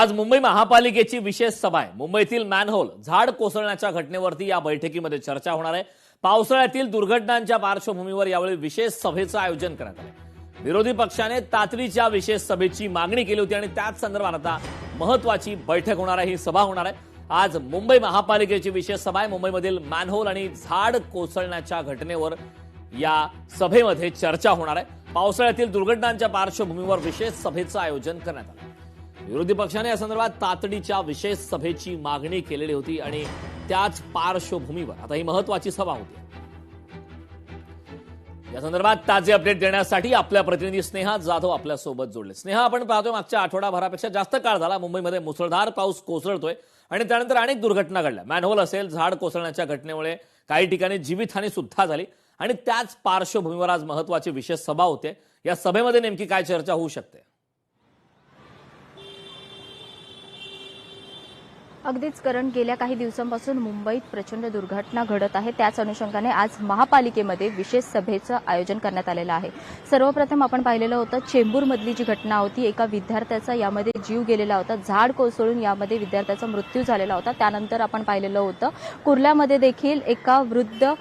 आज मुंबई महापालिकेची विशेष सभा आहे। मुंबईतील मॅनहोल झाड कोसळण्याच्या घटनेवरती या बैठकीमध्ये चर्चा होणार आहे। पावसाळ्यातील दुर्घटनांच्या पार्श्वभूमीवर यावेळी विशेष सभेचं आयोजन करण्यात आलं। विरोधी पक्षाने तातडीच्या विशेष सभेची मागणी केली होती आणि त्याच संदर्भात आता महत्त्वाची बैठक होणार आहे, ही सभा होणार आहे। आज मुंबई महापालिकेची विशेष सभा आहे। मुंबईमधील मॅनहोल आणि झाड कोसळण्याच्या घटनेवर या सभेमध्ये चर्चा होणार आहे। पावसाळ्यातील दुर्घटनांच्या पार्श्वभूमीवर विशेष सभेचं आयोजन करण्यात आलं। विरोधी पक्षाने या संदर्भात तातडीच्या विशेष सभेची मागणी केलेली होती आणि त्याच पार्श्वभूमीवर आता ही महत्त्वाची सभा होती। या संदर्भात ताजे अपडेट देण्यासाठी आपल्या प्रतिनिधी स्नेहा जाधव आपल्या सोबत जोडले। स्नेहा, आपण पाहतोय मागच्या आठवडाभरापेक्षा जास्त काळ झाला मुंबईमध्ये मुसळधार पाऊस कोसळतोय आणि त्यानंतर अनेक दुर्घटना घडल्या। मॅनहोल असेल, झाड कोसळण्याच्या घटनेमुळे काही ठिकाणी जीवितहानी सुद्धा झाली आणि त्याच पार्श्वभूमीवर आज महत्त्वाची विशेष सभा होते। या सभेमध्ये नेमकी काय चर्चा होऊ शकते? अगदीच करण, गेल्या काही दिवसांपासून मुंबईत प्रचंड दुर्घटना घडत आहे। त्याच अनुषंगाने आज महापालिकेमध्ये विशेष सभेचं आयोजन करण्यात आलेलं आहे। सर्वप्रथम आपण पाहिलेलं होतं चेंबूरमधली जी घटना होती, एका विद्यार्थ्याचा यामध्ये जीव गेलेला होता, झाड कोसळून यामध्ये विद्यार्थ्याचा मृत्यू झालेला होता। त्यानंतर आपण पाहिलेलं होतं कुर्ल्यामध्ये देखील एका वृद्ध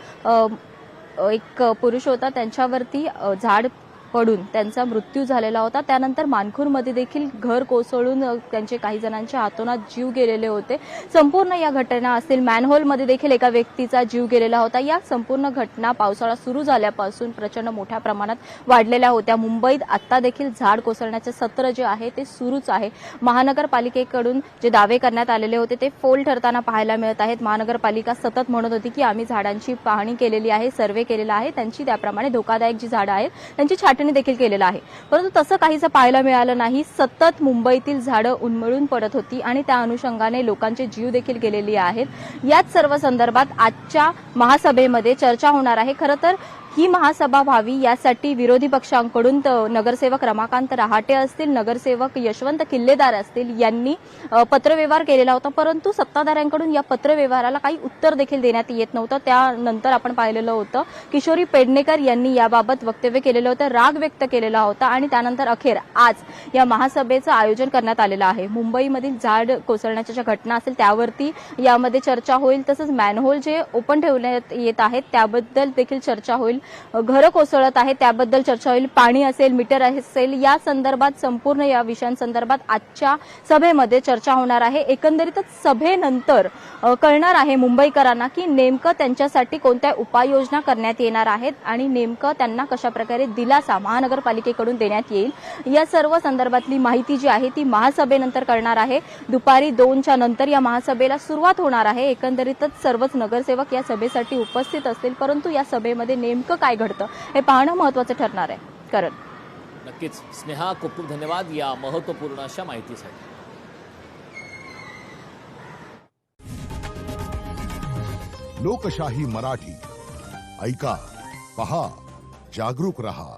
एक पुरुष होता, त्यांच्यावरती झाड पडून त्यांचा मृत्यू झालेला होता। त्यानंतर मानखुरमध्ये देखील घर कोसळून त्यांचे काही जणांच्या हातोनात जीव गेलेले होते। संपूर्ण या घटना असतील, मॅनहोलमध्ये देखील एका व्यक्तीचा जीव गेलेला होता। या संपूर्ण घटना पावसाळा सुरू झाल्यापासून प्रचंड मोठ्या प्रमाणात वाढलेल्या होत्या। मुंबईत आता देखील झाड कोसळण्याचे सत्र जे आहे ते सुरूच आहे। महानगरपालिकेकडून जे दावे करण्यात आलेले होते ते फोल ठरताना पाहायला मिळत आहेत। महानगरपालिका सतत म्हणत होती की आम्ही झाडांची पाहणी केलेली आहे, सर्वे केलेला आहे, त्यांची त्याप्रमाणे धोकादायक जी झाडं आहेत त्यांची छाटणी देखील केलेला आहे, परंतु तसं काहीच पाहायला मिळालं नाही। सतत मुंबईतील झाडं उन्मळून पडत होती आणि त्या अनुषंगाने लोकांचे जीव देखील गेलेले आहेत। याच सर्व संदर्भात आजच्या महासभेमध्ये चर्चा होणार आहे। खरं तर ही महासभा व्हावी यासाठी विरोधी पक्षांकडून नगरसेवक रमाकांत रहाटे असतील, नगरसेवक यशवंत किल्लेदार असतील, यांनी पत्रव्यवहार केलेला होता, परंतु सत्ताधाऱ्यांकडून या पत्रव्यवहाराला काही उत्तर देखील देण्यात येत नव्हतं। त्यानंतर आपण पाहिलेलं होतं किशोरी पेडणेकर यांनी याबाबत वक्तव्य केलेलं होतं, राग व्यक्त केलेला होता आणि त्यानंतर अखेर आज या महासभेचं आयोजन करण्यात आलेलं आहे। मुंबईमधील झाड कोसळण्याच्या ज्या घटना असेल त्यावरती यामध्ये चर्चा होईल, तसंच मॅनहोल जे ओपन ठेवण्यात येत आहेत त्याबद्दल देखील चर्चा होईल, घरं कोसळत आहे त्याबद्दल चर्चा होईल, पाणी असेल, मीटर असेल, या संदर्भात संपूर्ण या विषयांसंदर्भात आजच्या सभेमध्ये चर्चा होणार आहे। एकंदरीतच सभेनंतर कळणार आहे मुंबईकरांना की नेमकं त्यांच्यासाठी कोणत्या उपाययोजना करण्यात येणार आहेत आणि नेमकं त्यांना कशाप्रकारे दिलासा महानगरपालिकेकडून देण्यात येईल। या सर्व संदर्भातली माहिती जी आहे ती महासभेनंतर कळणार आहे। दुपारी 2च्या नंतर या महासभेला सुरुवात होणार आहे। एकंदरीतच सर्वच नगरसेवक या सभेसाठी उपस्थित असतील, परंतु या सभेमध्ये नेमकं काय घडतं हे पाहणं महत्त्वाचं ठरणार आहे। करण, नक्कीच स्नेहा, खूप खूप धन्यवाद या महत्त्वपूर्ण अशा माहितीसाठी। लोकशाही मराठी ऐका, पहा, जागरूक रहा।